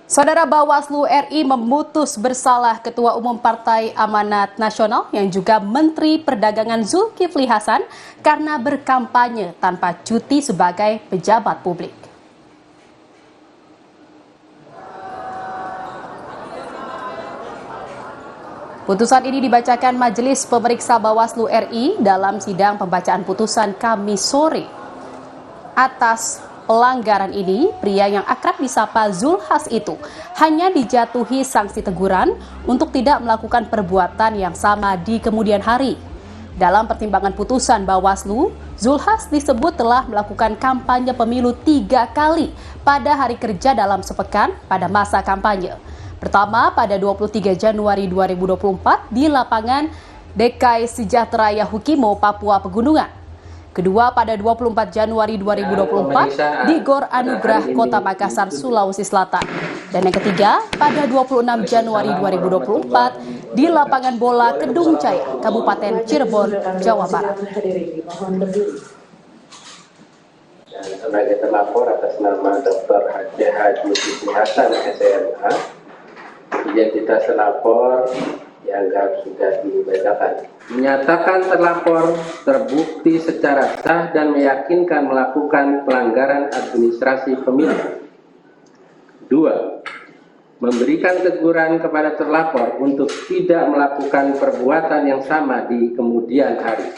Saudara, Bawaslu RI memutus bersalah Ketua Umum Partai Amanat Nasional yang juga Menteri Perdagangan Zulkifli Hasan karena berkampanye tanpa cuti sebagai pejabat publik. Putusan ini dibacakan Majelis Pemeriksa Bawaslu RI dalam sidang pembacaan putusan Kamis sore. Atas pelanggaran ini, pria yang akrab disapa Zulhas itu hanya dijatuhi sanksi teguran untuk tidak melakukan perbuatan yang sama di kemudian hari. Dalam pertimbangan putusan Bawaslu, Zulhas disebut telah melakukan kampanye pemilu 3 kali pada hari kerja dalam sepekan pada masa kampanye. Pertama pada 23 Januari 2024 di lapangan DKI Sejahtera Yahukimo, Papua Pegunungan. Kedua pada 24 Januari 2024 di Gor Anugrah Kota Makassar, Sulawesi Selatan. Dan yang ketiga pada 26 Januari 2024 di lapangan bola Kedung Jaya, Kabupaten Cirebon, Jawa Barat. Sebagai terlapor atas nama Dr. Zulkifli Hasan, SMA, identitas terlapor dianggap sudah dibacakan. Menyatakan terlapor terbukti secara sah dan meyakinkan melakukan pelanggaran administrasi pemilu. 2. Memberikan teguran kepada terlapor untuk tidak melakukan perbuatan yang sama di kemudian hari.